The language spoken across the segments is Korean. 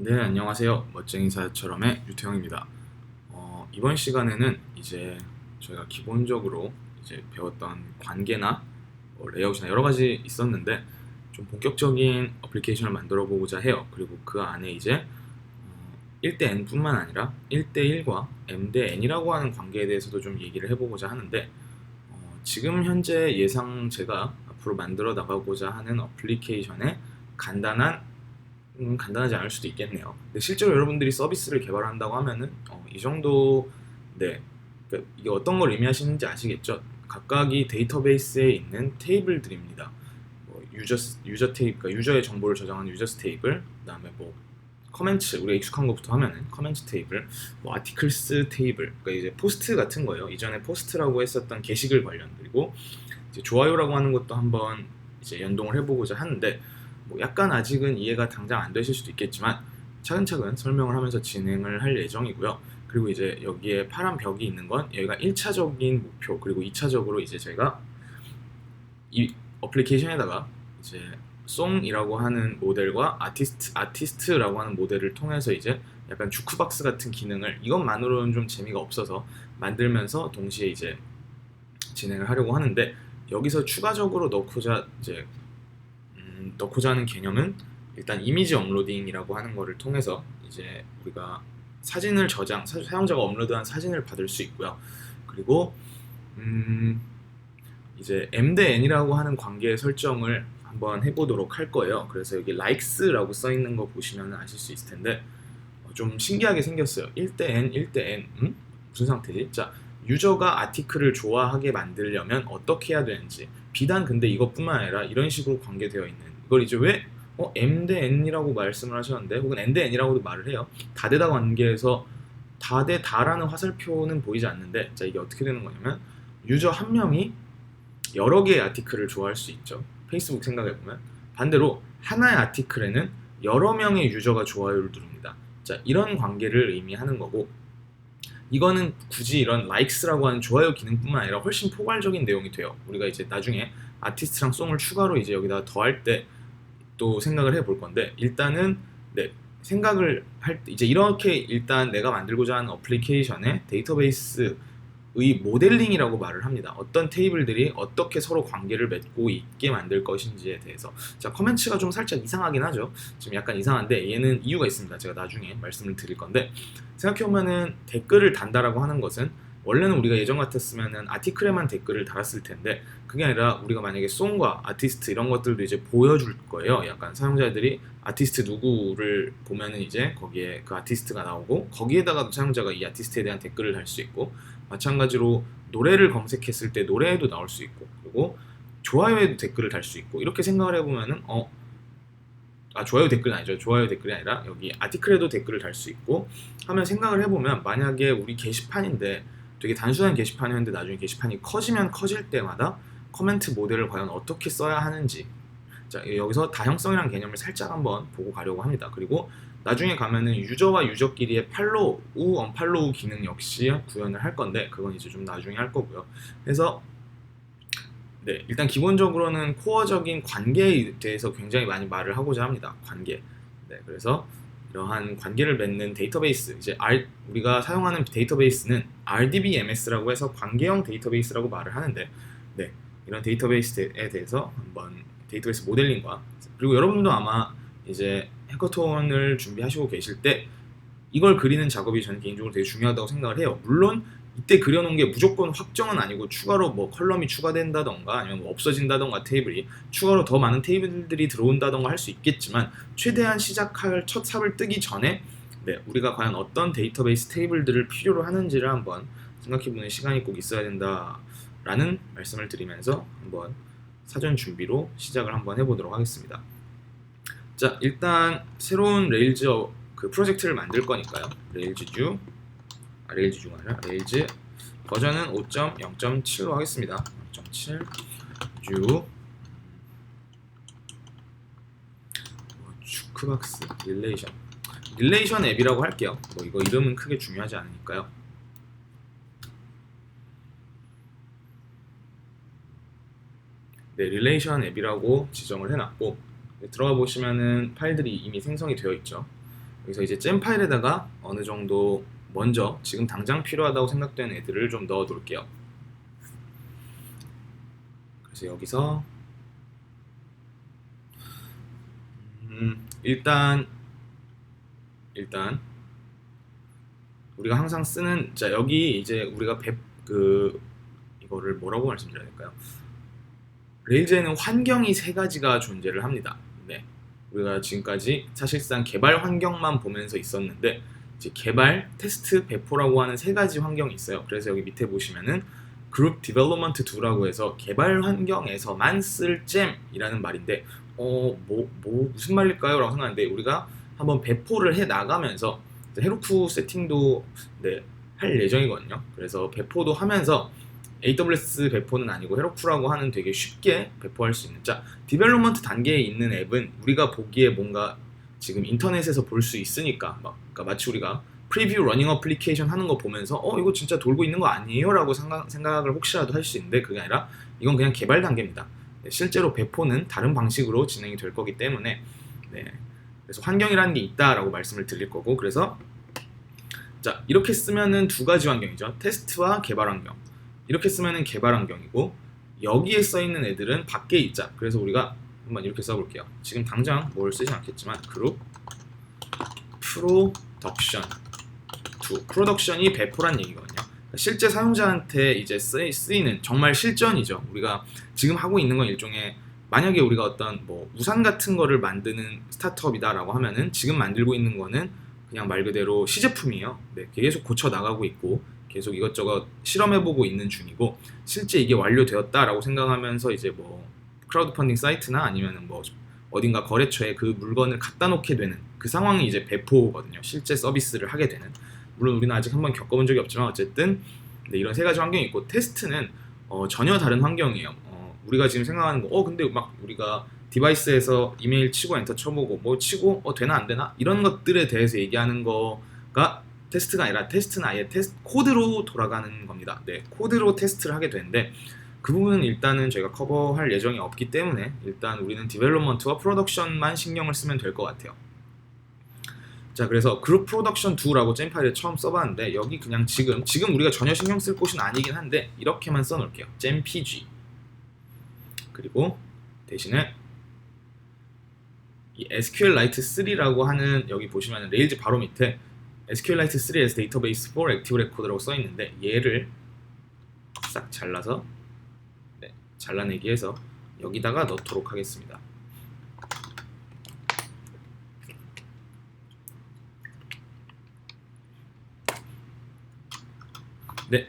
네, 안녕하세요. 멋쟁이사처럼의 유태형입니다. 이번 시간에는 이제 저희가 기본적으로 이제 배웠던 관계나 레이아웃이나 여러 가지 있었는데 좀 본격적인 어플리케이션을 만들어 보고자 해요. 그리고 그 안에 이제 1대 n뿐만 아니라 1대 1과 m 대 n이라고 하는 관계에 대해서도 좀 얘기를 해보고자 하는데 지금 현재 예상 제가 앞으로 만들어 나가고자 하는 어플리케이션의 간단한 간단하지 않을 수도 있겠네요. 근데 실제로 여러분들이 서비스를 개발한다고 하면은 이 정도. 네, 그러니까 이게 어떤 걸 의미하시는지 아시겠죠? 각각이 데이터베이스에 있는 테이블들입니다. 유저 테이블, 그러니까 유저의 정보를 저장하는 유저스 테이블, 그다음에 뭐 커멘츠, 우리가 익숙한 것부터 하면은 커멘츠 테이블, 뭐 아티클스 테이블, 그러니까 이제 포스트 같은 거예요. 이전에 포스트라고 했었던 게시글 관련, 그리고 이제 좋아요라고 하는 것도 한번 이제 연동을 해보고자 하는데 뭐 약간 아직은 이해가 당장 안 되실 수도 있겠지만 차근차근 설명을 하면서 진행을 할 예정이고요. 그리고 이제 여기에 파란 벽이 있는 건 여기가 1차적인 목표, 그리고 2차적으로 이제 제가 이 어플리케이션에다가 이제 송이라고 하는 모델과 아티스트라고 하는 모델을 통해서 이제 약간 주크박스 같은 기능을 이것만으로는 좀 재미가 없어서 만들면서 동시에 이제 진행을 하려고 하는데, 여기서 추가적으로 넣고자 하는 개념은 일단 이미지 업로딩이라고 하는 거를 통해서 이제 우리가 사진을 사용자가 업로드한 사진을 받을 수 있고요. 그리고 이제 m 대 n이라고 하는 관계의 설정을 한번 해보도록 할 거예요. 그래서 여기 likes라고 써 있는 거 보시면 아실 수 있을 텐데 좀 신기하게 생겼어요. 1대 n, 1대 n. 무슨 상태지? 자, 유저가 아티클을 좋아하게 만들려면 어떻게 해야 되는지. 비단 근데 이것뿐만 아니라 이런 식으로 관계되어 있는 이걸 이제 왜 m 대 n이라고 말씀을 하셨는데, 혹은 n 대 n이라고도 말을 해요. 다대다 관계에서 다대 다라는 화살표는 보이지 않는데, 자, 이게 어떻게 되는 거냐면 유저 한 명이 여러 개의 아티클을 좋아할 수 있죠. 페이스북 생각해보면 반대로 하나의 아티클에는 여러 명의 유저가 좋아요를 누릅니다. 자, 이런 관계를 의미하는 거고, 이거는 굳이 이런 likes라고 하는 좋아요 기능뿐만 아니라 훨씬 포괄적인 내용이 돼요. 우리가 이제 나중에 아티스트랑 송을 추가로 이제 여기다 더할 때 또 생각을 해볼 건데, 일단은 네, 생각을 할 때 이제 이렇게 일단 내가 만들고자 하는 어플리케이션의 데이터베이스 의 모델링이라고 말을 합니다. 어떤 테이블들이 어떻게 서로 관계를 맺고 있게 만들 것인지에 대해서. 자, 커멘츠가 좀 살짝 이상하긴 하죠. 지금 약간 이상한데 얘는 이유가 있습니다. 제가 나중에 말씀을 드릴 건데, 생각해보면은 댓글을 단다라고 하는 것은 원래는 우리가 예전 같았으면은 아티클에만 댓글을 달았을 텐데, 그게 아니라 우리가 만약에 송과 아티스트 이런 것들도 이제 보여줄 거예요. 약간 사용자들이 아티스트 누구를 보면은 이제 거기에 그 아티스트가 나오고, 거기에다가도 사용자가 이 아티스트에 대한 댓글을 달 수 있고, 마찬가지로 노래를 검색했을 때 노래에도 나올 수 있고, 그리고 좋아요에도 댓글을 달 수 있고, 이렇게 생각을 해보면은 좋아요 댓글은 아니죠. 좋아요 댓글이 아니라 여기 아티클에도 댓글을 달 수 있고 하면, 생각을 해보면 만약에 우리 게시판인데 되게 단순한 게시판이었는데 나중에 게시판이 커지면 커질 때마다 커멘트 모델을 과연 어떻게 써야 하는지, 자, 여기서 다형성이라는 개념을 살짝 한번 보고 가려고 합니다. 그리고 나중에 가면은 유저와 유저끼리의 팔로우, 언팔로우 기능 역시 구현을 할 건데, 그건 이제 좀 나중에 할 거고요. 그래서 네, 일단 기본적으로는 코어적인 관계에 대해서 굉장히 많이 말을 하고자 합니다. 관계. 네, 그래서 이러한 관계를 맺는 데이터베이스, 이제 우리가 사용하는 데이터베이스는 RDBMS라고 해서 관계형 데이터베이스라고 말을 하는데, 네, 이런 데이터베이스에 대해서 한번 데이터베이스 모델링과, 그리고 여러분도 아마 이제 해커톤을 준비하시고 계실 때 이걸 그리는 작업이 저는 개인적으로 되게 중요하다고 생각을 해요. 물론 이때 그려놓은 게 무조건 확정은 아니고 추가로 뭐 컬럼이 추가된다던가 아니면 뭐 없어진다던가 테이블이 추가로 더 많은 테이블들이 들어온다던가 할 수 있겠지만, 최대한 시작할 첫 삽을 뜨기 전에 네, 우리가 과연 어떤 데이터베이스 테이블들을 필요로 하는지를 한번 생각해보는 시간이 꼭 있어야 된다라는 말씀을 드리면서 한번 사전 준비로 시작을 한번 해보도록 하겠습니다. 자, 일단 새로운 레일즈 그 프로젝트를 만들 거니까요. 레일즈주가 아니라 레일즈 버전은 5.0.7로 하겠습니다. 0.7 주 주크박스 릴레이션 앱이라고 할게요. 뭐 이거 이름은 크게 중요하지 않으니까요. 네, 릴레이션 앱이라고 지정을 해놨고, 들어가 보시면은 파일들이 이미 생성이 되어 있죠. 여기서 이제 잼 파일에다가 어느 정도 먼저 지금 당장 필요하다고 생각되는 애들을 좀 넣어 놓을게요. 그래서 여기서 일단 우리가 항상 쓰는, 자 여기 이제 우리가 이거를 뭐라고 말씀드려야 될까요? 레일즈에는 환경이 세 가지가 존재를 합니다. 네, 우리가 지금까지 사실상 개발 환경만 보면서 있었는데 이제 개발, 테스트, 배포라고 하는 세 가지 환경이 있어요. 그래서 여기 밑에 보시면은 그룹 디벨롭먼트 2라고 해서 개발 환경에서만 쓸 잼이라는 말인데 무슨 말일까요? 라고 생각하는데 우리가 한번 배포를 해 나가면서 헤로쿠 세팅도 할 예정이거든요. 그래서 배포도 하면서 AWS 배포는 아니고 헤로쿠라고 하는 되게 쉽게 배포할 수 있는, 자 디벨롭먼트 단계에 있는 앱은 우리가 보기에 뭔가 지금 인터넷에서 볼 수 있으니까 그러니까 마치 우리가 프리뷰 러닝 어플리케이션 하는 거 보면서 이거 진짜 돌고 있는 거 아니에요? 라고 생각을 혹시라도 할 수 있는데 그게 아니라 이건 그냥 개발 단계입니다. 실제로 배포는 다른 방식으로 진행이 될 거기 때문에 그래서 환경이라는 게 있다라고 말씀을 드릴 거고, 그래서 자 이렇게 쓰면은 두 가지 환경이죠. 테스트와 개발 환경. 이렇게 쓰면은 개발 환경이고 여기에 써 있는 애들은 밖에 있자. 그래서 우리가 한번 이렇게 써볼게요. 지금 당장 뭘 쓰진 않겠지만 그룹 프로덕션 2. 프로덕션이 배포란 얘기거든요. 실제 사용자한테 이제 쓰이는 정말 실전이죠. 우리가 지금 하고 있는 건 일종의, 만약에 우리가 어떤 뭐 우산 같은 거를 만드는 스타트업이다라고 하면은 지금 만들고 있는 거는 그냥 말 그대로 시제품이에요. 계속 고쳐 나가고 있고 계속 이것저것 실험해보고 있는 중이고, 실제 이게 완료되었다라고 생각하면서 이제 뭐 크라우드 펀딩 사이트나 아니면은 뭐 어딘가 거래처에 그 물건을 갖다 놓게 되는 그 상황이 이제 배포거든요. 실제 서비스를 하게 되는. 물론 우리는 아직 한번 겪어본 적이 없지만 어쨌든 이런 세 가지 환경이 있고, 테스트는 전혀 다른 환경이에요. 우리가 지금 생각하는 거 근데 막 우리가 디바이스에서 이메일 치고 엔터 쳐보고 뭐 치고 되나 안 되나 이런 것들에 대해서 얘기하는 거가 테스트가 아니라, 테스트는 아예 코드로 돌아가는 겁니다. 코드로 테스트를 하게 되는데 그 부분은 일단은 저희가 커버할 예정이 없기 때문에 일단 우리는 디벨롭먼트와 프로덕션만 신경을 쓰면 될 것 같아요. 자 그래서 그룹 프로덕션 2라고 잼 파일을 처음 써봤는데 여기 그냥 지금 우리가 전혀 신경 쓸 곳은 아니긴 한데 이렇게만 써놓을게요. 잼 pg. 그리고 대신에 이 SQLite 3라고 하는, 여기 보시면 레일즈 바로 밑에 SQLite 3 as database for active record라고 써 있는데 얘를 싹 잘라서 잘라내기 해서 여기다가 넣도록 하겠습니다.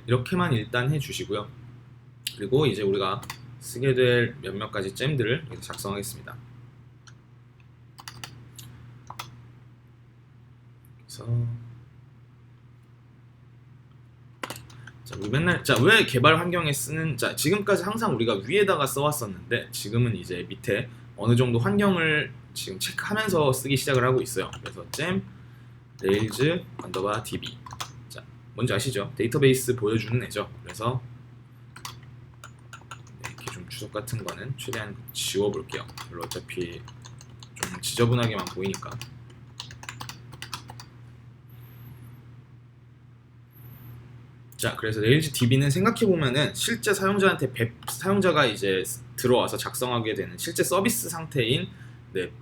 이렇게만 일단 해주시고요. 그리고 이제 우리가 쓰게 될 몇몇 가지 잼들을 작성하겠습니다. 그래서 우리 맨날 왜 개발 환경에 쓰는, 지금까지 항상 우리가 위에다가 써왔었는데 지금은 이제 밑에 어느 정도 환경을 지금 체크하면서 쓰기 시작을 하고 있어요. 그래서 잼 레일즈 언더바 db. 뭔지 아시죠? 데이터베이스 보여주는 애죠. 그래서 이렇게 좀 주석 같은 거는 최대한 지워볼게요. 별로 어차피 좀 지저분하게만 보이니까. 자 그래서 레일즈 db는 생각해보면은 실제 사용자한테 사용자가 이제 들어와서 작성하게 되는 실제 서비스 상태인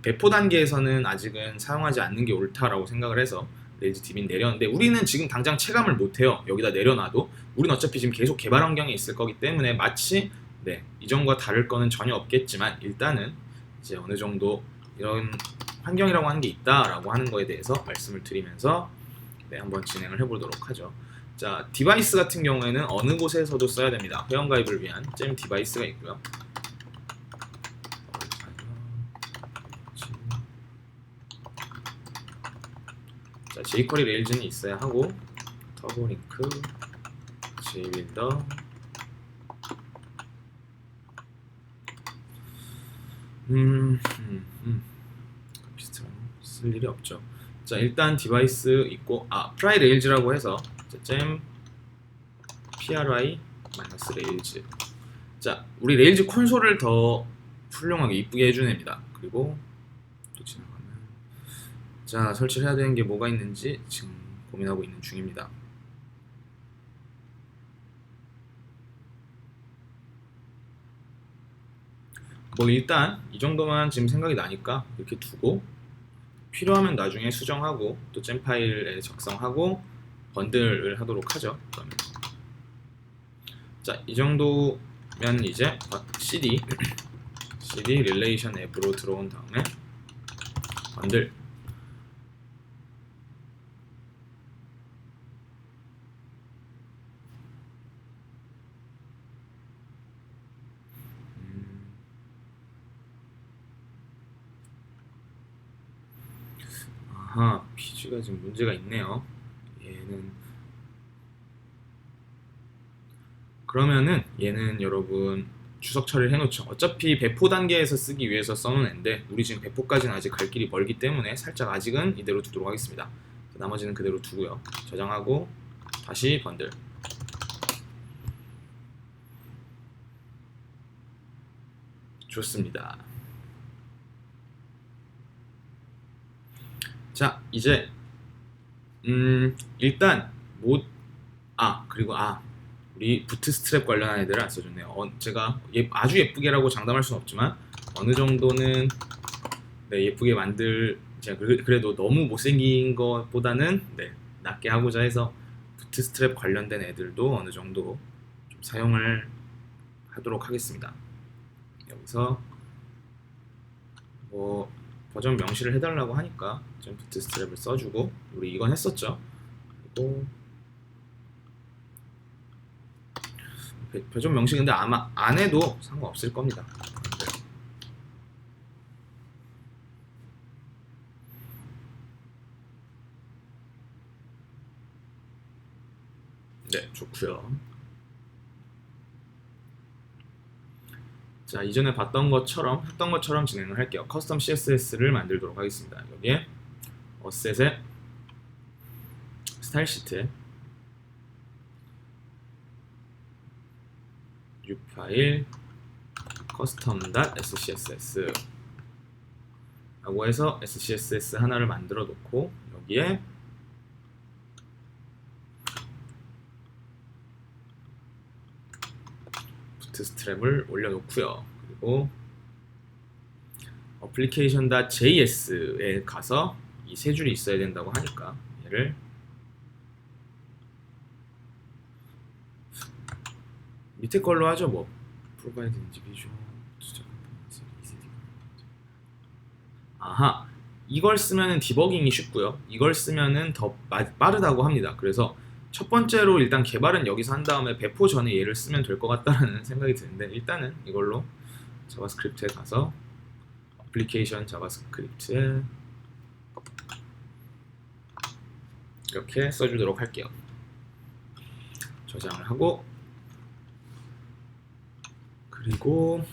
배포 단계에서는 아직은 사용하지 않는 게 옳다라고 생각을 해서 레일즈 db는 내렸는데, 우리는 지금 당장 체감을 못해요. 여기다 내려놔도 우리는 어차피 지금 계속 개발 환경에 있을 거기 때문에 마치 이전과 다를 거는 전혀 없겠지만 일단은 이제 어느 정도 이런 환경이라고 하는 게 있다라고 하는 거에 대해서 말씀을 드리면서 한번 진행을 해보도록 하죠. 자 디바이스 같은 경우에는 어느 곳에서도 써야 됩니다. 회원가입을 위한 잼 디바이스가 있고요. 자 jQuery 레일즈는 있어야 하고 터보링크 jbuilder 비슷한 쓸 일이 없죠. 자 일단 디바이스 있고 프라이 레일즈라고 해서 잼 pri -레일즈. 자 우리 레일즈 콘솔을 더 훌륭하게 이쁘게 해주는 애입니다. 그리고 또 지나가면 자, 설치를 해야 되는 게 뭐가 있는지 지금 고민하고 있는 중입니다. 뭐 일단 이 정도만 지금 생각이 나니까 이렇게 두고 필요하면 나중에 수정하고 또 잼 파일에 적성하고 번들을 하도록 하죠. 그러면. 자, 이 정도면 이제 cd relation 앱으로 들어온 다음에 번들 아하, 피지가 지금 문제가 있네요. 얘는 그러면은 얘는 여러분 주석 처리를 해놓죠. 어차피 배포 단계에서 쓰기 위해서 써놓은 앤데 우리 지금 배포까지는 아직 갈 길이 멀기 때문에 살짝 아직은 이대로 두도록 하겠습니다. 나머지는 그대로 두고요. 저장하고 다시 번들. 좋습니다. 자, 이제 일단 그리고 우리 부트스트랩 관련한 애들을 안 써줬네요. 제가 아주 예쁘게라고 장담할 수는 없지만 어느 정도는 네, 예쁘게 제가 그래도 너무 못생긴 것보다는 네, 낫게 하고자 해서 부트스트랩 관련된 애들도 어느 정도 좀 사용을 하도록 하겠습니다. 여기서 뭐 버전 명시를 해달라고 하니까 좀 부트스트랩을 써주고 우리 이건 했었죠. 그리고 버전 명시 근데 아마 안 해도 상관없을 겁니다. 네, 좋고요. 자, 이전에 했던 것처럼 진행을 할게요. 커스텀 CSS를 만들도록 하겠습니다. 여기에 어셋에 스타일 시트 u 파일 custom.scss 라고 해서 scss 하나를 만들어 놓고 여기에 부트스트랩을 올려놓고요. 그리고 application.js에 가서 이 세 줄이 있어야 된다고 하니까 얘를 밑에 걸로 하죠. 뭐 provide individual 아하, 이걸 쓰면은 디버깅이 쉽고요. 이걸 쓰면은 더 빠르다고 합니다. 그래서 첫 번째로 일단 개발은 여기서 한 다음에 배포 전에 얘를 쓰면 될 것 같다는 생각이 드는데 일단은 이걸로 자바스크립트에 가서 애플리케이션 자바스크립트에 이렇게 써주도록 할게요. 저장을 하고 그리고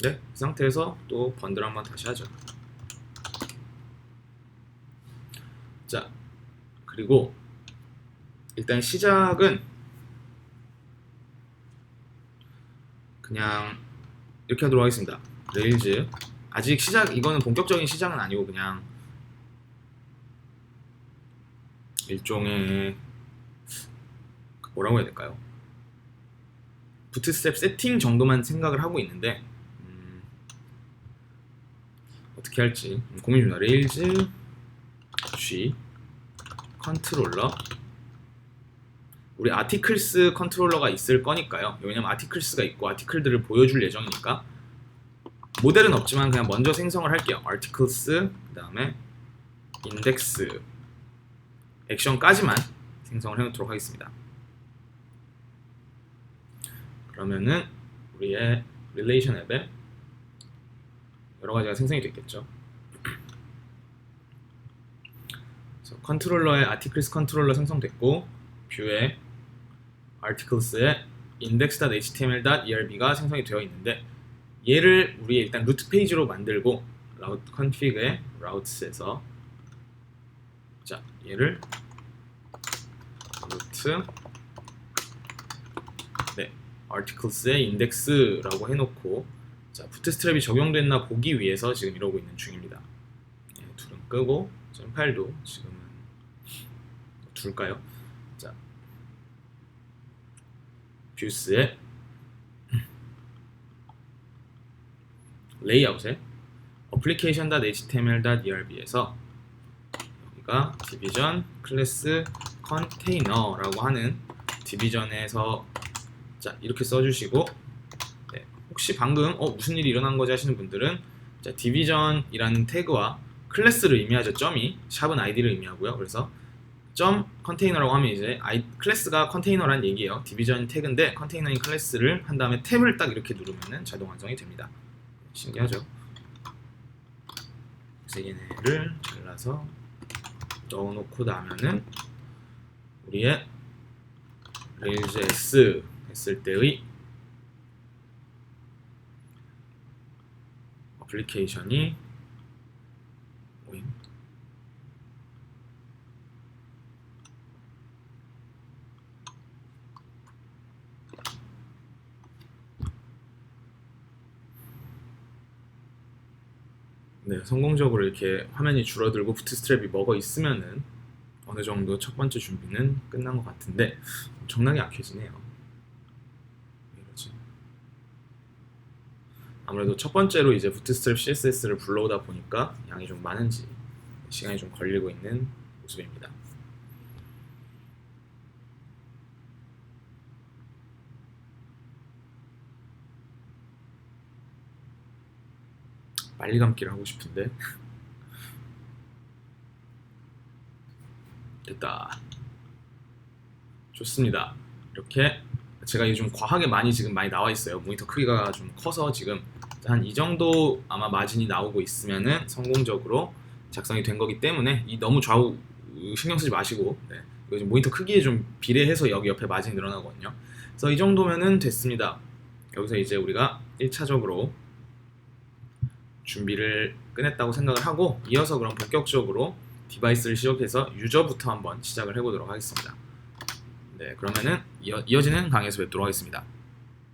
네, 이 상태에서 또 번들 한번 다시 하죠. 자, 그리고 일단 시작은 그냥 이렇게 하도록 하겠습니다. 레일즈 아직 이거는 본격적인 시작은 아니고 그냥 일종의 뭐라고 해야 될까요? 부트스트랩 세팅 정도만 생각을 하고 있는데 어떻게 할지 고민 중이다. 레일즈 G 컨트롤러 우리 아티클스 컨트롤러가 있을 거니까요. 왜냐면 아티클스가 있고 아티클들을 보여줄 예정이니까 모델은 없지만 그냥 먼저 생성을 할게요. 아티클스 그 다음에 인덱스 액션까지만 생성을 해놓도록 하겠습니다. 그러면은 우리의 릴레이션 앱에 여러 가지가 생성이 됐겠죠. 그래서 컨트롤러에 아티클스 컨트롤러 생성됐고 뷰에 articles에 index.html.erb가 생성이 되어 있는데 얘를 우리 일단 루트 페이지로 만들고 route config에 routes에서 자 얘를 루트 네 articles의 index라고 해놓고 자 자, 부트스트랩이 적용됐나 보기 위해서 지금 이러고 있는 중입니다. 예, 둘은 끄고 젠8도 지금은 둘까요? 자, 뷰스의 레이아웃에 application.html.erb에서 여기가 디비전 클래스 컨테이너라고 하는 디비전에서 자 이렇게 써주시고, 네, 혹시 방금 무슨 일이 일어난 거지 하시는 분들은 자, 디비전이라는 태그와 클래스를 의미하죠. 점이 샵은 아이디를 의미하고요. 그래서 점 컨테이너라고 하면 이제 클래스가 컨테이너란 얘기예요. 디비전 태그인데 컨테이너인 클래스를 한 다음에 탭을 딱 이렇게 누르면 자동 완성이 됩니다. 신기하죠? 그래서 얘네를 잘라서 넣어놓고 나면은 우리의 레일즈.s 했을 때의 어플리케이션이 네, 성공적으로 이렇게 화면이 줄어들고 부트스트랩이 먹어 있으면은 어느 정도 첫 번째 준비는 끝난 것 같은데 엄청나게 약해지네요. 왜 이러지? 아무래도 첫 번째로 이제 부트스트랩 CSS를 불러오다 보니까 양이 좀 많은지 시간이 좀 걸리고 있는 모습입니다. 빨리 감기를 하고 싶은데 됐다. 좋습니다. 이렇게 제가 이게 좀 과하게 지금 많이 나와 있어요. 모니터 크기가 좀 커서 지금 한 이 정도 아마 마진이 나오고 있으면은 성공적으로 작성이 된 거기 때문에 이 너무 좌우 신경 쓰지 마시고, 네, 이거 지금 모니터 크기에 좀 비례해서 여기 옆에 마진이 늘어나거든요. 그래서 이 정도면은 됐습니다. 여기서 이제 우리가 1차적으로 준비를 끝냈다고 생각을 하고 이어서 그럼 본격적으로 디바이스를 시작해서 유저부터 한번 시작을 해보도록 하겠습니다. 네, 그러면은 이어지는 강의에서 뵙도록 하겠습니다.